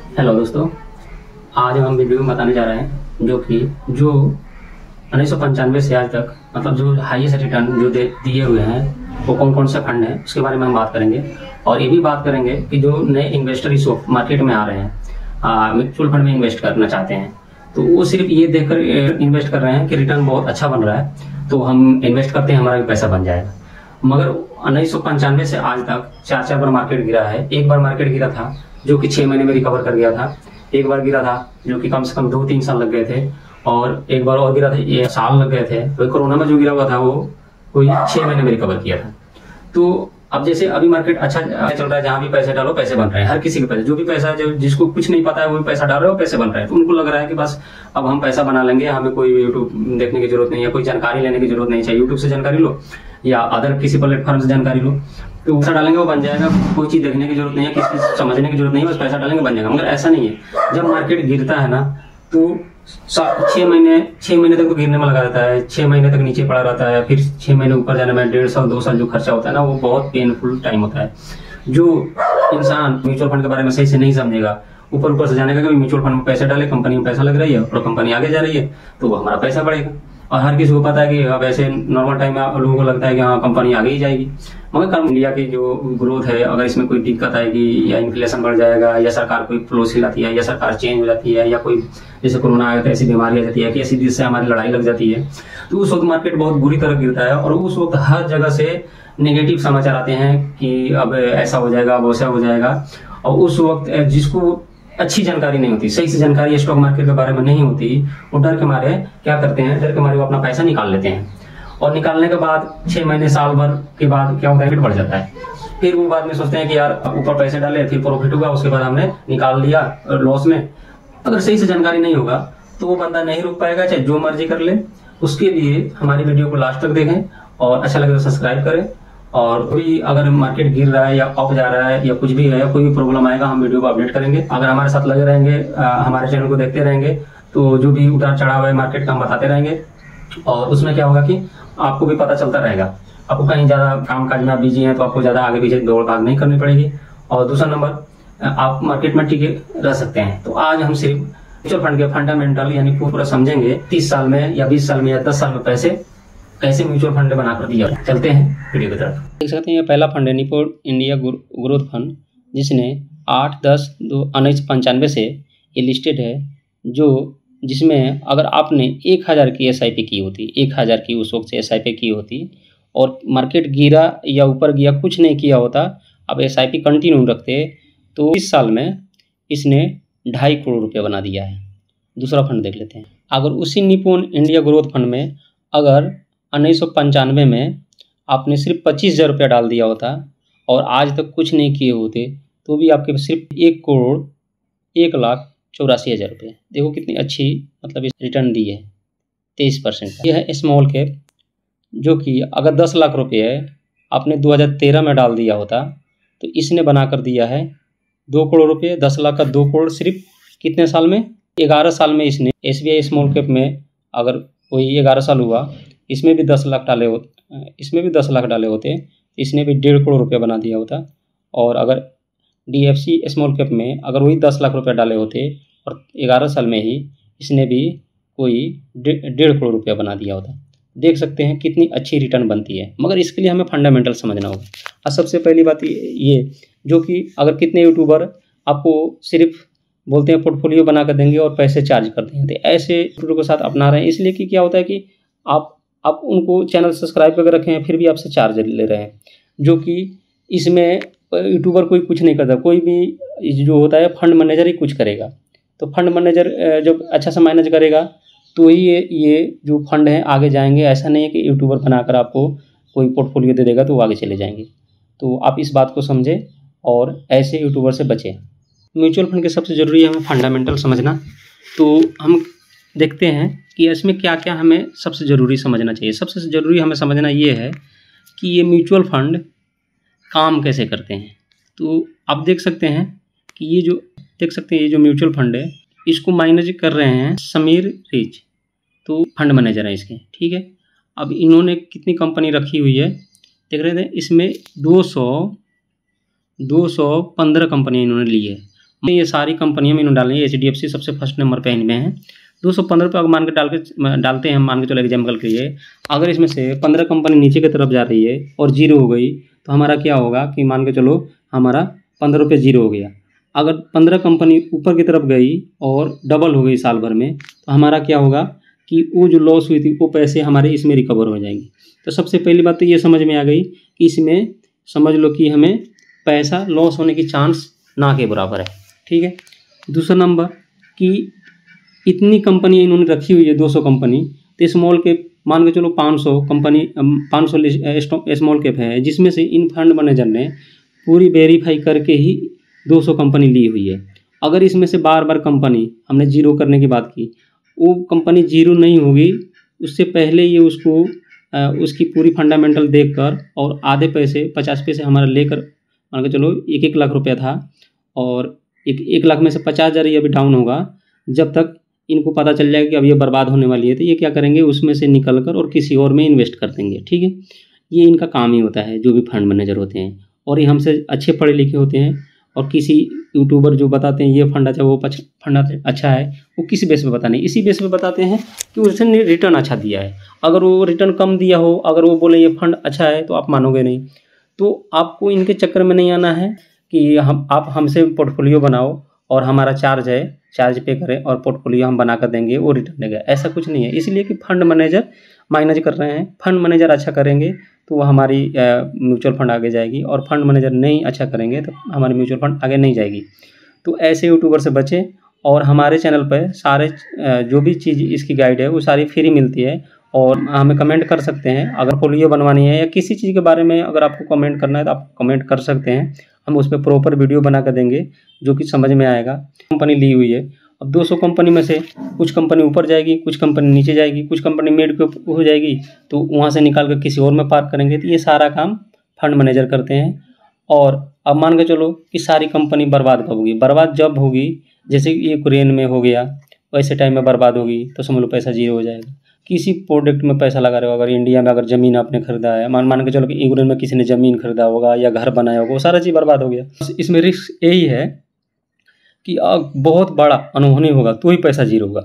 Hello दोस्तों, आज हम वीडियो में बताने जा रहे हैं जो 1995 से आज तक मतलब जो हाईएस्ट रिटर्न जो दिए हुए हैं वो कौन कौन से फंड हैं उसके बारे में हम बात करेंगे। और ये भी बात करेंगे कि जो नए इन्वेस्टर इस मार्केट में आ रहे हैं, म्यूचुअल फंड में इन्वेस्ट करना चाहते हैं, तो वो सिर्फ ये देखकर इन्वेस्ट कर रहे हैं कि रिटर्न बहुत अच्छा बन रहा है तो हम इन्वेस्ट करते हैं, हमारा भी पैसा बन जाएगा। मगर 1995 से आज तक चार बार मार्केट गिरा है। एक बार मार्केट गिरा था जो कि 6 महीने में रिकवर कर गया था, एक बार गिरा था जो कि कम से कम 2-3 साल लग गए थे, और एक बार और गिरा था, ये साल लग गए थे। तो कोरोना में जो गिरा हुआ था वो कोई 6 महीने में रिकवर किया था। तो अब जैसे अभी मार्केट अच्छा चल रहा है, जहां भी पैसे डालो पैसे बन रहे हैं, हर किसी के पैसे, जो भी पैसा जो जिसको कुछ नहीं पता है वो भी पैसा डाल रहे हो, पैसे बन रहे हैं। तो उनको लग रहा है कि बस अब हम पैसा बना लेंगे, हमें कोई यूट्यूब देखने की जरूरत नहीं है, कोई जानकारी लेने की जरूरत नहीं है, यूट्यूब से जानकारी लो या अदर किसी प्लेटफॉर्म से जानकारी लो, तो पैसा डालेंगे वो बन जाएगा, कोई चीज देखने की जरूरत नहीं है, किसी चीज समझने की जरूरत नहीं है, बस पैसा डालेंगे बन जाएगा। मगर ऐसा नहीं है। जब मार्केट गिरता है ना तो 6 महीने तक तो गिरने में लगा रहता है, 6 महीने तक नीचे पड़ा रहता है, फिर 6 महीने ऊपर जाने में 1.5 साल 2 साल जो खर्चा होता है ना, वो बहुत पेनफुल टाइम होता है। जो इंसान म्यूचुअल फंड के बारे में सही से नहीं समझेगा, ऊपर से जानेगा कि म्यूचुअल फंड में पैसे डाले, कंपनी में पैसा लग रही है और कंपनी आगे जा रही है तो वो हमारा पैसा बढ़ेगा। और हर किसी को पता है कि अब ऐसे नॉर्मल टाइम में लोगों को लगता है कि हाँ कंपनी आगे ही जाएगी। मगर इंडिया की जो ग्रोथ है, अगर इसमें कोई दिक्कत आएगी या इन्फ्लेशन बढ़ जाएगा या सरकार कोई पॉलिसी लाती है या सरकार चेंज हो जाती है या कोई जैसे कोरोना आया तो ऐसी बीमारी आ जाती है कि ऐसी देश से हमारी लड़ाई लग जाती है, तो उस वक्त मार्केट बहुत बुरी तरह गिरता है। और उस वक्त हर जगह से नेगेटिव समाचार आते हैं कि अब ऐसा हो जाएगा, अब वैसा हो जाएगा। और उस वक्त जिसको अच्छी जानकारी नहीं होती, सही से जानकारी स्टॉक मार्केट के बारे में नहीं होती, वो डर के मारे क्या करते हैं, डर के मारे वो अपना पैसा निकाल लेते हैं। और निकालने के बाद 6 महीने साल भर के बाद क्या होता है, बढ़ जाता है। फिर वो बाद में सोचते हैं कि यार ऊपर पैसे डाले, फिर प्रॉफिट होगा, उसके बाद हमने निकाल लिया लॉस में। अगर सही से जानकारी नहीं होगा तो वो बंदा नहीं रुक पाएगा, चाहे जो मर्जी कर ले। उसके लिए हमारी वीडियो को लास्ट तक देखें और अच्छा लगे तो सब्सक्राइब करें। और कोई अगर मार्केट गिर रहा है या अप जा रहा है या कुछ भी है, कोई भी प्रॉब्लम आएगा, हम वीडियो को अपडेट करेंगे। अगर हमारे साथ लगे रहेंगे, हमारे चैनल को देखते रहेंगे, तो जो भी उतार चढ़ाव है मार्केट का हम बताते रहेंगे। और उसमें क्या होगा कि आपको भी पता चलता रहेगा। आपको कहीं ज्यादा काम काज में आप बिजी हैं तो आपको ज्यादा आगे पीछे दौड़ भाग नहीं करनी पड़ेगी। और दूसरा नंबर, आप मार्केट में टिके रह सकते हैं। तो आज हम सिर्फ म्यूचुअल फंड के फंडामेंटल यानी पूरा समझेंगे। 30 साल में या 20 साल में या 10 साल में पैसे कैसे म्यूचुअल फंड बनाकर दिया। चलते हैं वीडियो की तरफ। देख सकते हैं ये पहला फंड है निप्पॉन इंडिया ग्रोथ फंड, जिसने 8/10/1995 से ये लिस्टेड है। जिसमें अगर आपने 1000 की SIP की होती, 1000 की उस वक्त से SIP की होती और मार्केट गिरा या ऊपर गया, कुछ नहीं किया होता, अब SIP कंटिन्यू रखते, तो इस साल में इसने 2.5 करोड़ रुपये बना दिया है। दूसरा फंड देख लेते हैं। अगर उसी निप्पॉन इंडिया ग्रोथ फंड में अगर 1995 में आपने सिर्फ 25,000 रुपया डाल दिया होता और आज तक कुछ नहीं किए होते, तो भी आपके सिर्फ 1,01,84,000 रुपये। देखो कितनी अच्छी मतलब इस रिटर्न दी है, 23%। यह है स्मॉल कैप, जो कि अगर 10 लाख रुपये आपने 2013 में डाल दिया होता तो इसने बनाकर दिया है 2 करोड़ रुपये। 10 लाख का 2 करोड़ सिर्फ कितने साल में, 11 साल में। इसने SBI स्मॉल कैप में अगर कोई 11 साल हुआ, इसमें भी 10 लाख डाले होते, इसने भी 1.5 करोड़ रुपया बना दिया होता। और अगर DFC स्मॉल कैप में अगर वही 10 लाख रुपया डाले होते और 11 साल में ही इसने भी कोई 1.5 करोड़ रुपया बना दिया होता। देख सकते हैं कितनी अच्छी रिटर्न बनती है। मगर इसके लिए हमें फंडामेंटल समझना होगा। और सबसे पहली बात ये, जो कि अगर कितने यूट्यूबर आपको सिर्फ बोलते हैं पोर्टफोलियो बना कर देंगे और पैसे चार्ज करते हैं, तो ऐसे यूट्यूबर के साथ अपना रहे हैं। इसलिए कि क्या होता है कि आप उनको चैनल सब्सक्राइब करके रखे हैं, फिर भी आपसे चार्ज ले रहे हैं, जो कि इसमें यूट्यूबर कोई कुछ नहीं करता। कोई भी जो होता है फंड मैनेजर ही कुछ करेगा। तो फंड मैनेजर जब अच्छा सा मैनेज करेगा तो ही ये जो फंड है आगे जाएंगे। ऐसा नहीं है कि यूट्यूबर बनाकर आपको कोई पोर्टफोलियो दे देगा तो वो आगे चले जाएंगे। तो आप इस बात को समझें और ऐसे यूट्यूबर से बचें। म्यूचुअल फंड के सबसे ज़रूरी है हमें फंडामेंटल समझना। तो हम देखते हैं कि इसमें क्या क्या हमें सबसे ज़रूरी समझना चाहिए। सबसे ज़रूरी हमें समझना ये है कि ये म्यूचुअल फंड काम कैसे करते हैं। तो आप देख सकते हैं कि ये जो म्यूचुअल फंड है, इसको मैनेज कर रहे हैं समीर रिच, तो फंड मैनेजर है इसके, ठीक है। अब इन्होंने कितनी कंपनी रखी हुई है देख रहे थे, इसमें 215 कंपनियाँ इन्होंने ली है। ये सारी कंपनियां मैंने डाली है, HDFC सबसे फर्स्ट नंबर पे इनमें है। 215 रुपये अगर मान के डालते हैं, मान के चलो एग्जाम्पल के लिए, अगर इसमें से 15 कंपनी नीचे की तरफ जा रही है और जीरो हो गई तो हमारा क्या होगा कि मान के चलो हमारा 15 रुपये जीरो हो गया। अगर 15 कंपनी ऊपर की तरफ गई और डबल हो गई साल भर में तो हमारा क्या होगा कि वो जो लॉस हुई थी वो पैसे हमारे इसमें रिकवर हो जाएंगे। तो सबसे पहली बात तो ये समझ में आ गई कि इसमें समझ लो कि हमें पैसा लॉस होने की चांस ना के बराबर है, ठीक है। दूसरा नंबर कि इतनी कंपनी इन्होंने रखी हुई है 200 कंपनी, तो स्मॉल कैप मान के चलो 500 कंपनी 500 स्मॉल कैप है, जिसमें से इन फंड मैनेजर ने पूरी वेरीफाई करके ही 200 कंपनी ली हुई है। अगर इसमें से बार बार कंपनी हमने जीरो करने की बात की, वो कंपनी जीरो नहीं होगी, उससे पहले ये उसको उसकी पूरी फंडामेंटल देखकर और आधे पैसे 50 पैसे हमारा लेकर मान के चलो 1-1 लाख रुपया था और 1 लाख में से 50,000 ये अभी डाउन होगा। जब तक इनको पता चल जाएगा कि अब ये बर्बाद होने वाली है तो ये क्या करेंगे, उसमें से निकल कर और किसी और में इन्वेस्ट कर देंगे, ठीक है। ये इनका काम ही होता है, जो भी फंड मैनेजर होते हैं, और ये हमसे अच्छे पढ़े लिखे होते हैं। और किसी यूट्यूबर जो बताते हैं ये फंड अच्छा, वो फंड अच्छा है, वो किसी बेस पे बताते नहीं, इसी बेस पे बताते हैं कि उसने रिटर्न अच्छा दिया है। अगर वो रिटर्न कम दिया हो, अगर वो बोले ये फंड अच्छा है, तो आप मानोगे नहीं। तो आपको इनके चक्कर में नहीं आना है कि आप हमसे पोर्टफोलियो बनाओ और हमारा चार्ज पे करें और पोर्टफोलियो हम बना कर देंगे, वो रिटर्न देगा, ऐसा कुछ नहीं है। इसलिए कि फंड मैनेजर मैनेज कर रहे हैं, फंड मैनेजर अच्छा करेंगे तो वो हमारी म्यूचुअल फंड आगे जाएगी, और फंड मैनेजर नहीं अच्छा करेंगे तो हमारी म्यूचुअल फंड आगे नहीं जाएगी। तो ऐसे यूट्यूबर से बचें, और हमारे चैनल पर सारे जो भी चीज़ इसकी गाइड है वो सारी फ्री मिलती है, और हमें कमेंट कर सकते हैं। अगर पोर्टफोलियो बनवानी है या किसी चीज़ के बारे में अगर आपको कमेंट करना है तो आप कमेंट कर सकते हैं, हम उस पर प्रॉपर वीडियो बना कर देंगे जो कि समझ में आएगा। कंपनी ली हुई है, अब 200 कंपनी में से कुछ कंपनी ऊपर जाएगी, कुछ कंपनी नीचे जाएगी, कुछ कंपनी मिड पे हो जाएगी, तो वहाँ से निकाल कर किसी और में पार्क करेंगे। तो ये सारा काम फंड मैनेजर करते हैं। और अब मान के चलो कि सारी कंपनी बर्बाद कब होगी, बर्बाद जब होगी जैसे यूक्रेन में हो गया, वैसे टाइम में बर्बाद होगी, तो समझ लो पैसा जीरो हो जाएगा। किसी प्रोडक्ट में पैसा लगा रहे हो, अगर इंडिया में अगर ज़मीन आपने खरीदा है, मान के चलो कि यूक्रेन में किसी ने ज़मीन खरीदा होगा या घर बनाया होगा, वो सारा चीज़ बर्बाद हो गया। इसमें रिस्क यही है कि बहुत बड़ा अनहोनी होगा तो ही पैसा जीरो होगा,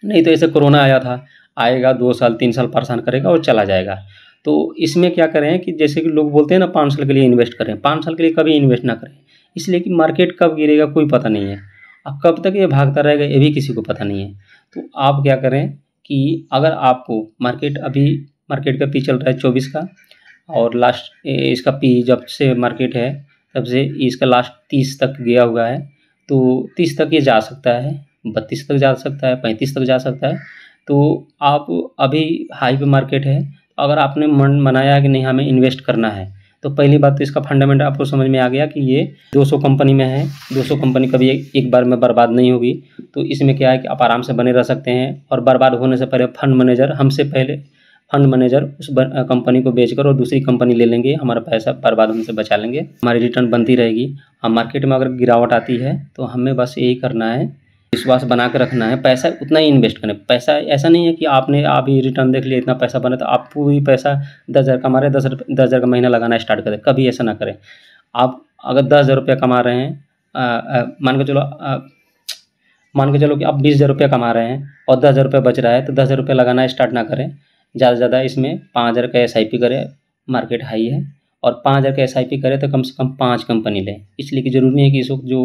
नहीं तो ऐसे कोरोना आया था, आएगा 2 साल 3 साल परेशान करेगा और चला जाएगा। तो इसमें क्या करें कि जैसे कि लोग बोलते हैं ना 5 साल के लिए इन्वेस्ट करें, 5 साल के लिए कभी इन्वेस्ट ना करें, इसलिए कि मार्केट कब गिरेगा कोई पता नहीं है, अब कब तक ये भागता रहेगा ये भी किसी को पता नहीं है। तो आप क्या करें कि अगर आपको मार्केट का पी चल रहा है 24 का, और लास्ट इसका पी जब से मार्केट है तब से इसका लास्ट 30 तक गया हुआ है, तो 30 तक ये जा सकता है, 32 तक जा सकता है, 35 तक जा सकता है। तो आप अभी हाई पे मार्केट है, अगर आपने मन बनाया है कि नहीं हमें इन्वेस्ट करना है, तो पहली बात तो इसका फंडामेंटल आपको समझ में आ गया कि ये 200 कंपनी में है, 200 कंपनी कभी एक बार में बर्बाद नहीं होगी। तो इसमें क्या है कि आप आराम से बने रह सकते हैं, और बर्बाद होने से पहले फंड मैनेजर उस कंपनी को बेचकर और दूसरी कंपनी ले लेंगे, हमारा पैसा बर्बाद होने से बचा लेंगे, हमारी रिटर्न बनती रहेगी। हम मार्केट में अगर गिरावट आती है तो हमें बस यही करना है, विश्वास बना कर रखना है, पैसा उतना ही इन्वेस्ट करें। पैसा ऐसा नहीं है कि आपने अभी रिटर्न देख लिया इतना पैसा बना तो आप पूरी पैसा 10,000 कमा रहे हैं, 10,000 का महीना लगाना स्टार्ट करें, कभी ऐसा ना करें। आप अगर 10,000 रुपया कमा रहे हैं, मान के चलो कि आप 20,000 रुपया कमा रहे हैं और 10,000 रुपया बच रहा है, तो 10,000 रुपया लगाना स्टार्ट ना करें, ज़्यादा से ज़्यादा इसमें 5,000 का SIP करें, मार्केट हाई है, और 5,000 का SIP करें तो कम से कम 5 कंपनी लें। इसलिए कि ज़रूरी नहीं है कि इस वक्त जो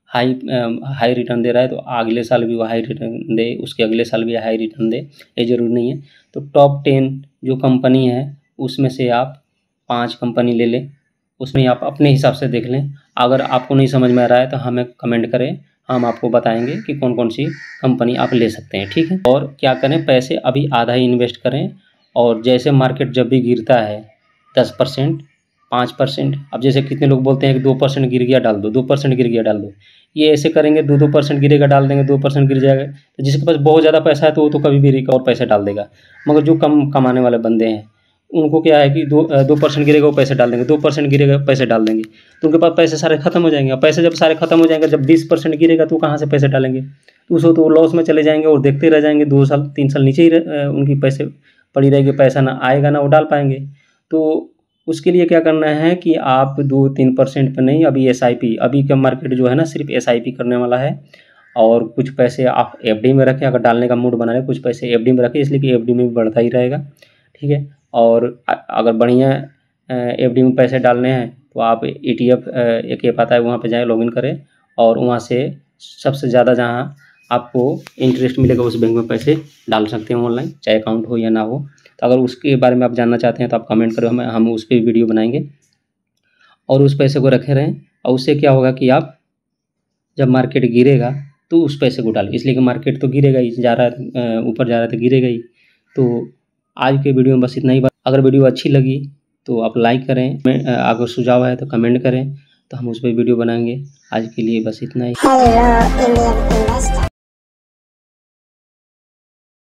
हाई रिटर्न दे रहा है तो अगले साल भी वो हाई रिटर्न दे, उसके अगले साल भी हाई रिटर्न दे, ये ज़रूरी नहीं है। तो टॉप 10 जो कंपनी है उसमें से आप 5 कंपनी ले लें, उसमें आप अपने हिसाब से देख लें। अगर आपको नहीं समझ में आ रहा है तो हमें कमेंट करें, हम आपको बताएंगे कि कौन कौन सी कंपनी आप ले सकते हैं, ठीक है। और क्या करें, पैसे अभी आधा ही इन्वेस्ट करें, और जैसे मार्केट जब भी गिरता है 10%, 5%, अब जैसे कितने लोग बोलते हैं कि 2% गिर गया डाल दो, 2% गिर गया डाल दो, ये ऐसे करेंगे 2% गिरेगा डाल देंगे, 2% गिर जाएगा। तो जिसके पास बहुत ज़्यादा पैसा है तो वो तो कभी भी रिकवर पैसे डाल देगा, मगर जो कम कमाने वाले बंदे हैं उनको क्या है कि 2% गिरेगा वो पैसे डाल देंगे, 2% गिरेगा पैसे डाल देंगे, तो उनके पास पैसे सारे खत्म हो जाएंगे। पैसे जब सारे खत्म हो जाएंगे, जब 20% गिरेगा तो कहाँ से पैसे डालेंगे, तो उसको तो लॉस में चले जाएंगे और देखते रह जाएंगे, 2 साल 3 साल नीचे ही उनकी पैसे पड़ी रहेगी, पैसा ना आएगा ना वो डाल पाएंगे। तो उसके लिए क्या करना है कि आप 2-3% पे नहीं, अभी SIP, अभी का मार्केट जो है ना सिर्फ SIP करने वाला है। और कुछ पैसे आप FD में रखें, अगर डालने का मूड बना रहे कुछ पैसे FD में रखें, इसलिए कि FD में भी बढ़ता ही रहेगा, ठीक है। और अगर बढ़िया FD में पैसे डालने हैं तो आप ETF एक ऐप आता है, वहाँ पे जाएँ, लॉगिन करें और वहाँ से सबसे ज़्यादा जहाँ आपको इंटरेस्ट मिलेगा उस बैंक में पैसे डाल सकते हैं ऑनलाइन, चाहे अकाउंट हो या ना हो। तो अगर उसके बारे में आप जानना चाहते हैं तो आप कमेंट करो, हम उस पर वीडियो बनाएंगे और उस पैसे को रखे रहें। और उससे क्या होगा कि आप जब मार्केट गिरेगा तो उस पैसे को डालें, इसलिए कि मार्केट तो गिरेगा ही, जा रहा है ऊपर जा रहा है तो गिरेगा ही। तो आज के वीडियो में बस इतना ही। अगर वीडियो अच्छी लगी तो आप लाइक करें, अगर सुझाव है तो कमेंट करें, तो हम उस पर वीडियो बनाएंगे। आज के लिए बस इतना ही।